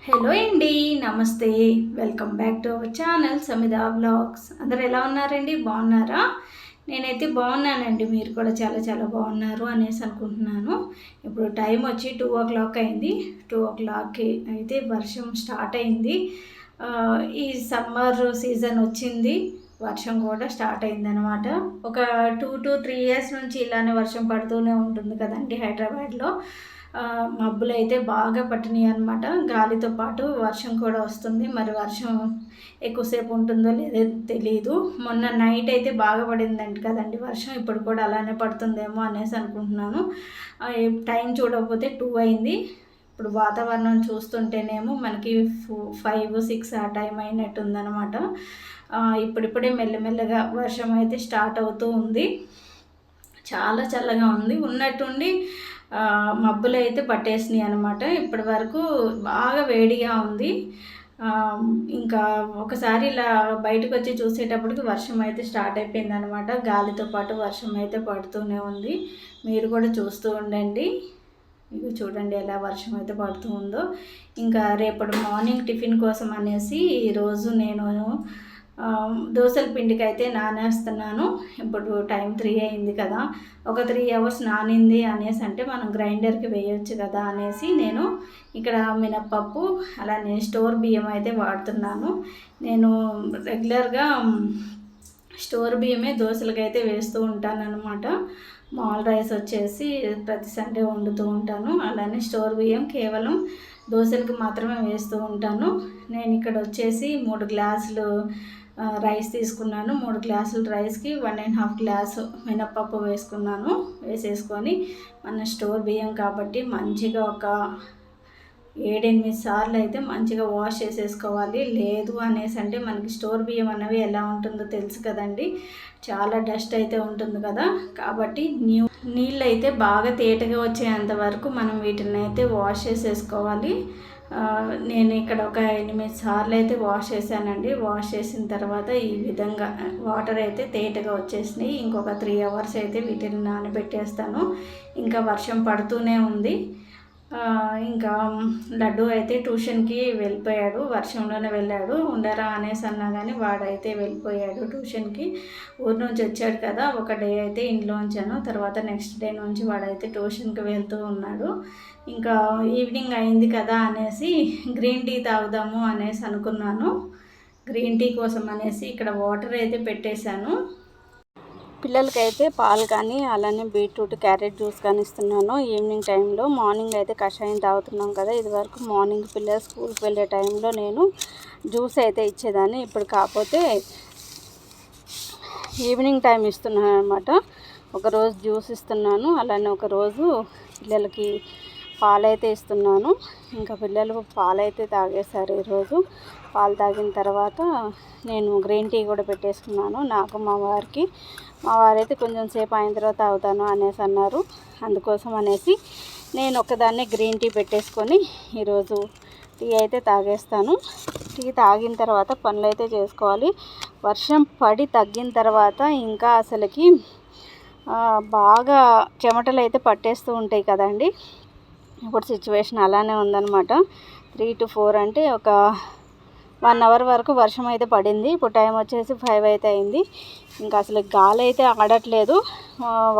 Hello అండి, నమస్తే. Welcome back to our channel Samitha vlogs. అందరు ఎలా ఉన్నారండి? బాగున్నారా? నేనైతే బాగున్నానండి. మీరు కూడా చాలా చాలా బాగున్నారు అనేసి అనుకుంటున్నాను. ఇప్పుడు టైం వచ్చి 2:00 అయింది. 2:00కి అయితే వర్షం స్టార్ట్ అయింది. ఈ సమ్మర్ సీజన్ వచ్చింది, వర్షం కూడా స్టార్ట్ అయిందనమాట. ఒక 2 to 3 years నుంచి ఇలానే వర్షం పడుతూనే ఉంటుంది కదండి హైదరాబాద్లో. మబ్బులు అయితే బాగా పట్టినాయి అనమాట. గాలితో పాటు వర్షం కూడా వస్తుంది. మరి వర్షం ఎక్కువసేపు ఉంటుందో లేదో తెలియదు. మొన్న నైట్ అయితే బాగా పడిందండి కదండి వర్షం. ఇప్పుడు కూడా అలానే పడుతుందేమో అనేసి అనుకుంటున్నాను. టైం చూడకపోతే 2 అయింది. ఇప్పుడు వాతావరణం చూస్తుంటేనేమో మనకి 5-6 ఆ టైం అయినట్టుందనమాట. ఇప్పుడిప్పుడే మెల్లమెల్లగా వర్షం అయితే స్టార్ట్ అవుతూ ఉంది. చాలా చల్లగా ఉంది. ఉన్నట్టుండి మబ్బులు అయితే పట్టేసినాయి అనమాట. ఇప్పటి వరకు బాగా వేడిగా ఉంది. ఇంకా ఒకసారి ఇలా బయటకు వచ్చి చూసేటప్పటికి వర్షం అయితే స్టార్ట్ అయిపోయింది అనమాట. గాలితో పాటు వర్షం అయితే పడుతూనే ఉంది. మీరు కూడా చూస్తూ ఉండండి. ఇది చూడండి ఎలా వర్షం అయితే పడుతూ ఉందో. ఇంకా రేపటి మార్నింగ్ టిఫిన్ కోసం అనేసి ఈరోజు నేను దోసల పిండికి అయితే నానేస్తున్నాను. ఇప్పుడు టైం 3 అయింది కదా, ఒక 3 hours నానింది అనేసి అంటే మనం గ్రైండర్కి వేయొచ్చు కదా అనేసి నేను ఇక్కడ మినప్పప్పు అలానే స్టోర్ బియ్యం అయితే వాడుతున్నాను. నేను రెగ్యులర్గా స్టోర్ బియ్యమే దోశలకి అయితే వేస్తూ ఉంటాను అనమాట. మామూలు రైస్ వచ్చేసి ప్రతి సండే వండుతూ ఉంటాను. అలానే స్టోర్ బియ్యం కేవలం దోశలకి మాత్రమే వేస్తూ ఉంటాను. నేను ఇక్కడ వచ్చేసి 3 గ్లాసులు రైస్ తీసుకున్నాను. 3 గ్లాసుల రైస్కి 1.5 గ్లాసు మినప్పప్పు వేసేసుకొని మన స్టోర్ బియ్యం కాబట్టి మంచిగా ఒక 7-8 సార్లు అయితే మంచిగా వాష్ చేసేసుకోవాలి. లేదు అనేసి అంటే మనకి స్టోర్ బియ్యం అనేవి ఎలా ఉంటుందో తెలుసు కదండి, చాలా డస్ట్ అయితే ఉంటుంది కదా. కాబట్టి నీళ్ళు అయితే బాగా తేటగా వచ్చేంత వరకు మనం వీటిని అయితే వాష్ చేసేసుకోవాలి. నేను ఇక్కడ ఒక 8 సార్లు అయితే వాష్ చేశానండి. వాష్ చేసిన తర్వాత ఈ విధంగా వాటర్ అయితే తేటగా వచ్చేసినాయి. ఇంకొక 3 hours అయితే వీటిని నానబెట్టేస్తాను. ఇంకా వర్షం పడుతూనే ఉంది. ఇంకా లడ్డు అయితే ట్యూషన్కి వెళ్ళిపోయాడు. వర్షంలోనే వెళ్ళాడు. ఉండరా అనేసి అన్నా కానీ వాడైతే వెళ్ళిపోయాడు ట్యూషన్కి. ఊరి నుంచి వచ్చాడు కదా, ఒక డే అయితే ఇంట్లో ఉంచాను. తర్వాత నెక్స్ట్ డే నుంచి వాడైతే ట్యూషన్కి వెళ్తూ ఉన్నాడు. ఇంకా ఈవినింగ్ అయింది కదా అనేసి గ్రీన్ టీ తాగుదాము అనేసి అనుకున్నాను. గ్రీన్ టీ కోసం అనేసి ఇక్కడ వాటర్ అయితే పెట్టేశాను. పిల్లలకైతే పాలు కానీ అలానే బీట్రూట్ క్యారెట్ జ్యూస్ కానీ ఇస్తున్నాను ఈవినింగ్ టైంలో. మార్నింగ్ అయితే కషాయం తాగుతున్నాం కదా. ఇదివరకు మార్నింగ్ పిల్లలు స్కూల్కి వెళ్ళే టైంలో నేను జ్యూస్ అయితే ఇచ్చేదాన్ని. ఇప్పుడు కాకపోతే ఈవినింగ్ టైం ఇస్తున్నాను అనమాట. ఒకరోజు జ్యూస్ ఇస్తున్నాను, అలానే ఒకరోజు పిల్లలకి పాలైతే ఇస్తున్నాను. ఇంకా పిల్లలు పాలైతే తాగేశారు ఈరోజు. పాలు తాగిన తర్వాత నేను గ్రీన్ టీ కూడా పెట్టేసుకున్నాను నాకు, మా వారికి. మా వారైతే కొంచెం సేపు అయిన తర్వాత తాగుతాను అనేసి అన్నారు. అందుకోసం అనేసి నేను ఒకదాన్నే గ్రీన్ టీ పెట్టేసుకొని ఈరోజు టీ అయితే తాగేస్తాను. టీ తాగిన తర్వాత పనులు అయితే చేసుకోవాలి. వర్షం పడి తగ్గిన తర్వాత ఇంకా అసలుకి బాగా చెమటలు అయితే పట్టేస్తూ ఉంటాయి కదండి. ఇప్పుడు సిచ్యువేషన్ అలానే ఉందన్నమాట. 3 to 4 అంటే ఒక 1 hour వరకు వర్షం అయితే పడింది. ఇప్పుడు టైం వచ్చేసి 5 అయితే అయింది. ఇంకా అసలు గాలి అయితే ఆడట్లేదు.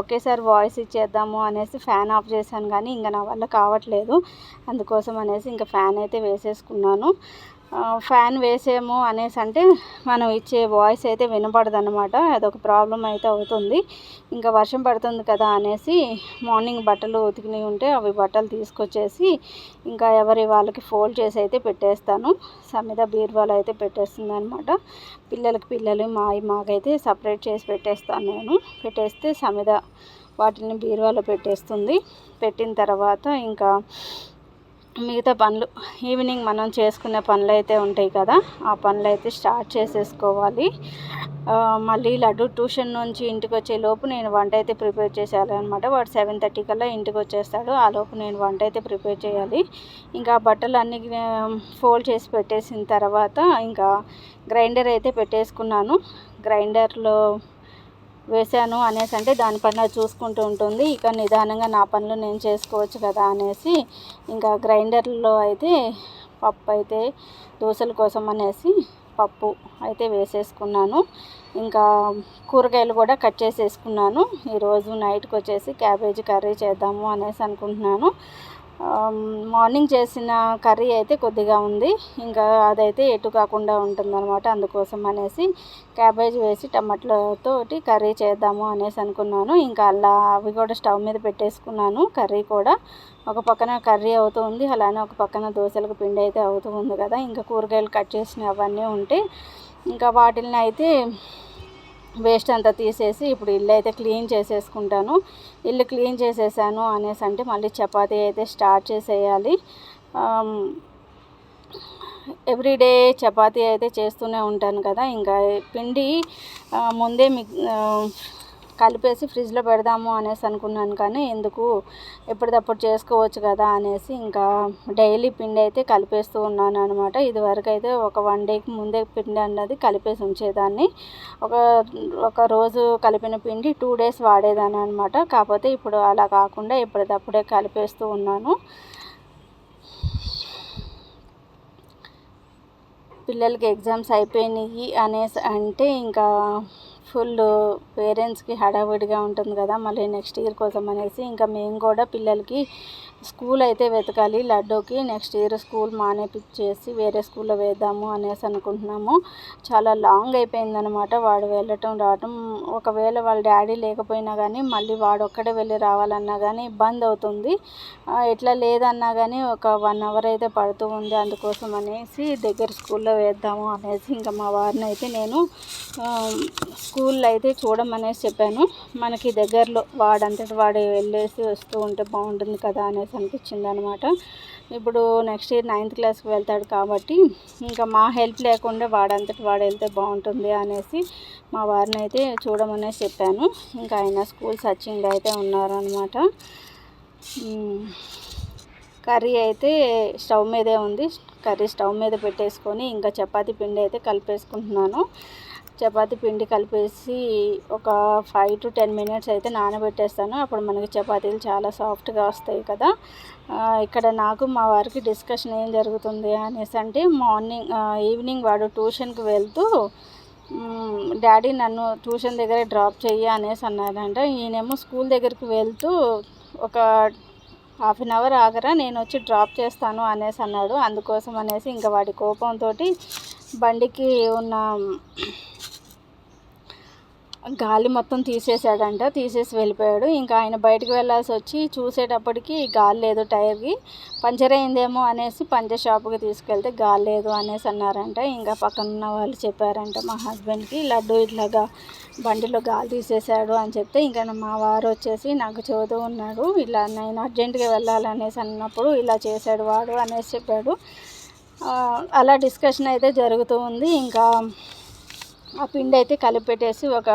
ఒకేసారి వాయిస్ ఇచ్చేద్దాము అనేసి ఫ్యాన్ ఆఫ్ చేశాను, కానీ ఇంకా నా వల్ల కావట్లేదు. అందుకోసం అనేసి ఇంకా ఫ్యాన్ అయితే వేసేసుకున్నాను. ఫ్యాన్ వేసాము అనేసి అంటే మనం ఇచ్చే వాయిస్ అయితే వినపడదు అనమాట. అదొక ప్రాబ్లం అయితే అవుతుంది. ఇంకా వర్షం పడుతుంది కదా అనేసి మార్నింగ్ బట్టలు ఉతికినవి ఉంటే అవి బట్టలు తీసుకొచ్చేసి ఇంకా ఎవరి వాళ్ళకి ఫోల్డ్ చేసి అయితే పెట్టేస్తాను. సమిత బీరువాలో అయితే పెట్టేస్తుంది అనమాట. పిల్లలు మాకైతే సపరేట్ చేసి పెట్టేస్తాను నేను. పెట్టేస్తే సమిత వాటిని బీరువాలో పెట్టేస్తుంది. పెట్టిన తర్వాత ఇంకా మిగతా పనులు ఈవినింగ్ మనం చేసుకునే పనులు అయితే ఉంటాయి కదా, ఆ పనులు అయితే స్టార్ట్ చేసేసుకోవాలి. మళ్ళీ లడ్డు ట్యూషన్ నుంచి ఇంటికి వచ్చే లోపు నేను వంట అయితే ప్రిపేర్ చేసేయాలి అనమాట. వాడు 7:30 కల్లా ఇంటికి వచ్చేస్తాడు. ఆ లోపు నేను వంట అయితే ప్రిపేర్ చేయాలి. ఇంకా బట్టలు అన్నీ ఫోల్డ్ చేసి పెట్టేసిన తర్వాత ఇంకా గ్రైండర్ అయితే పెట్టేసుకున్నాను. గ్రైండర్లో వేసాను అనేసి అంటే దాని పైన చూసుకుంటూ ఉంటుంది. ఇక నిదానంగా నా పనులు నేను చేసుకోవచ్చు కదా అనేసి ఇంకా గ్రైండర్లో అయితే పప్పు అయితే దోశల కోసం అనేసి పప్పు అయితే వేసేసుకున్నాను. ఇంకా కూరగాయలు కూడా కట్ చేసేసుకున్నాను. ఈరోజు నైట్కి వచ్చేసి క్యాబేజీ కర్రీ చేద్దాము అనేసి అనుకుంటున్నాను. మార్నింగ్ చేసిన కర్రీ అయితే కొద్దిగా ఉంది, ఇంకా అదైతే ఎటు కాకుండా ఉంటుందన్నమాట. అందుకోసం అనేసి క్యాబేజ్ వేసి టమాటాలతోటి కర్రీ చేద్దాము అనేసి అనుకున్నాను. ఇంకా అలా అవి కూడా స్టవ్ మీద పెట్టేసుకున్నాను. కర్రీ కూడా ఒక పక్కన కర్రీ అవుతుంది, అలానే ఒక పక్కన దోశలకు పిండి అయితే అవుతూ ఉంది కదా. ఇంకా కూరగాయలు కట్ చేసిన అవన్నీ ఉంటే ఇంకా వాటిని అయితే వేస్ట్ అంతా తీసేసి ఇప్పుడు ఇల్లు అయితే క్లీన్ చేసేసుకుంటాను. ఇల్లు క్లీన్ చేసేసాను అనేసి అంటే మళ్ళీ చపాతీ అయితే స్టార్ట్ చేసేయాలి. ఎవ్రీడే చపాతీ అయితే చేస్తూనే ఉంటాను కదా. ఇంకా పిండి ముందే కలిపేసి ఫ్రిడ్జ్లో పెడదాము అనేసి అనుకున్నాను, కానీ ఎందుకు ఎప్పటికప్పుడు చేసుకోవచ్చు కదా అనేసి ఇంకా డైలీ పిండి అయితే కలిపేస్తూ ఉన్నాను అనమాట. ఇదివరకు అయితే ఒక 1 డేకి ముందే పిండి అన్నది కలిపేసి ఉంచేదాన్ని. ఒక రోజు కలిపిన పిండి 2 డేస్ వాడేదాన్ని అనమాట. కాకపోతే ఇప్పుడు అలా కాకుండా ఎప్పటికప్పుడే కలిపేస్తూ ఉన్నాను. పిల్లలకి ఎగ్జామ్స్ అయిపోయినాయి అనేసి అంటే ఇంకా ఫుల్ పేరెంట్స్కి హడావిడిగా ఉంటుంది కదా. మళ్ళీ నెక్స్ట్ ఇయర్ కోసం అనేసి ఇంకా మేము కూడా పిల్లలకి స్కూల్ అయితే వెతకాలి. లడ్డూకి నెక్స్ట్ ఇయర్ స్కూల్ మానేపిచ్చేసి వేరే స్కూల్లో వేద్దాము అనేసి అనుకుంటున్నాము. చాలా లాంగ్ అయిపోయిందనమాట వాడు వెళ్ళటం రావటం. ఒకవేళ వాళ్ళ డాడీ లేకపోయినా కానీ మళ్ళీ వాడు ఒక్కడే వెళ్ళి రావాలన్నా కానీ ఇబ్బంది అవుతుంది. ఎట్లా లేదన్నా కానీ ఒక 1 అవర్ అయితే పడుతూ ఉంది. అందుకోసం అనేసి దగ్గర స్కూల్లో వేద్దాము అనేసి ఇంకా మా వారిని అయితే నేను స్కూల్లో అయితే చూడమనేసి చెప్పాను. మనకి దగ్గరలో వాడంతటి వాడు వెళ్ళేసి వస్తూ ఉంటే బాగుంటుంది కదా అనేసి అనిపించింది అనమాట. ఇప్పుడు నెక్స్ట్ ఇయర్ 9th క్లాస్కి వెళ్తాడు కాబట్టి ఇంకా మా హెల్ప్ లేకుండా వాడంతటి వాడు వెళ్తే బాగుంటుంది అనేసి మా వారిని అయితే చూడమనేసి చెప్పాను. ఇంకా ఆయన స్కూల్ సర్చింగ్లో అయితే ఉన్నారనమాట. కర్రీ అయితే స్టవ్ మీదే ఉంది. కర్రీ స్టవ్ మీద పెట్టేసుకొని ఇంకా చపాతీ పిండి అయితే కలిపేసుకుంటున్నాను. చపాతీ పిండి కలిపేసి ఒక 5 to 10 minutes అయితే నానబెట్టేస్తాను. అప్పుడు మనకి చపాతీలు చాలా సాఫ్ట్గా వస్తాయి కదా. ఇక్కడ నాకు మా వారికి డిస్కషన్ ఏం జరుగుతుంది అనేసి అంటే ఈవినింగ్ వాడు ట్యూషన్కి వెళ్తూ డాడీ నన్ను ట్యూషన్ దగ్గర డ్రాప్ చెయ్యి అనేసి అన్నారంట. ఈయనేమో స్కూల్ దగ్గరికి వెళ్తూ ఒక 1/2 hour ఆగరా, నేను వచ్చి డ్రాప్ చేస్తాను అనేసి అన్నాడు. అందుకోసం అనేసి ఇంకా వాడి కోపంతో బండికి ఉన్న గాలి మొత్తం తీసేసాడంట. తీసేసి వెళ్ళిపోయాడు. ఇంకా ఆయన బయటకు వెళ్ళాల్సి వచ్చి చూసేటప్పటికి గాలి లేదు, టైర్కి పంచర్ అయిందేమో అనేసి పంచర్ షాప్కి తీసుకెళ్తే గాలి లేదు అనేసి అన్నారంట. ఇంకా పక్కన ఉన్న వాళ్ళు చెప్పారంట మా హస్బెండ్కి, లడ్డు ఇట్లాగా బండిలో గాలి తీసేశాడు అని చెప్తే ఇంకా మా వారు వచ్చేసి నాకు చెబుతూ ఉన్నాడు, ఇలా నేను అర్జెంటుగా వెళ్ళాలనేసి అన్నప్పుడు ఇలా చేశాడు వాడు అనేసి చెప్పాడు. అలా డిస్కషన్ అయితే జరుగుతూ ఉంది. ఇంకా ఆ పిండి అయితే కలిపెట్టేసి ఒక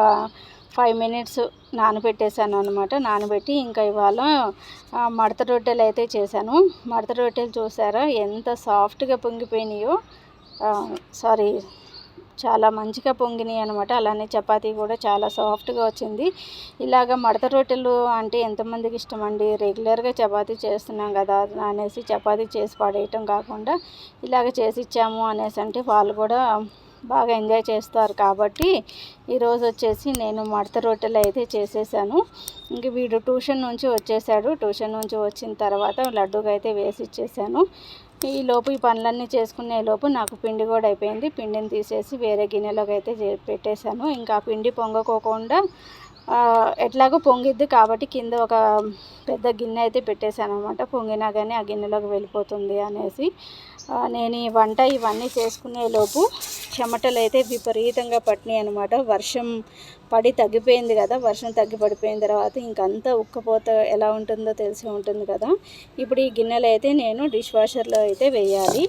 5 minutes నానబెట్టేశాను అనమాట. నానబెట్టి ఇంకా ఇవాళ మడత రొట్టెలు అయితే చేశాను. మడత రొట్టెలు చూసారా ఎంత సాఫ్ట్గా పొంగిపోయినాయో, చాలా మంచిగా పొంగినాయి అనమాట. అలానే చపాతీ కూడా చాలా సాఫ్ట్గా వచ్చింది. ఇలాగ మడత రొట్టెలు అంటే ఎంతమందికి ఇష్టం అండి. రెగ్యులర్గా చపాతీ చేస్తున్నాం కదా అనేసి చపాతీ చేసి పడేయటం కాకుండా ఇలాగ చేసి ఇచ్చాము అనేసి అంటే వాళ్ళు కూడా బాగా ఎంజాయ్ చేస్తారు. కాబట్టి ఈరోజు వచ్చేసి నేను మడత రొట్టెలు అయితే చేసేసాను. ఇంక వీడు ట్యూషన్ నుంచి వచ్చేసాడు. ట్యూషన్ నుంచి వచ్చిన తర్వాత లడ్డూకి అయితే వేసి ఇచ్చేసాను. ఈలోపు ఈ పనులన్నీ చేసుకునే లోపు నాకు పిండి కూడా అయిపోయింది. పిండిని తీసేసి వేరే గిన్నెలోకి అయితే పెట్టేశాను. ఇంకా పిండి పొంగకోకుండా ఎట్లాగో పొంగిద్ది కాబట్టి కింద ఒక పెద్ద గిన్నె అయితే పెట్టేశాను అనమాట. పొంగినా కానీ ఆ గిన్నెలోకి వెళ్ళిపోతుంది అనేసి నేను ఈ వంట ఇవన్నీ చేసుకునే లోపు చెమటలు అయితే విపరీతంగా పట్టినాయి అనమాట. వర్షం పడి తగ్గిపోయింది కదా. వర్షం తగ్గి పడిపోయిన తర్వాత ఇంకంతా ఉక్కపోత ఎలా ఉంటుందో తెలిసి ఉంటుంది కదా. ఇప్పుడు ఈ గిన్నెలు అయితే నేను డిష్ వాషర్లో అయితే వేయాలి.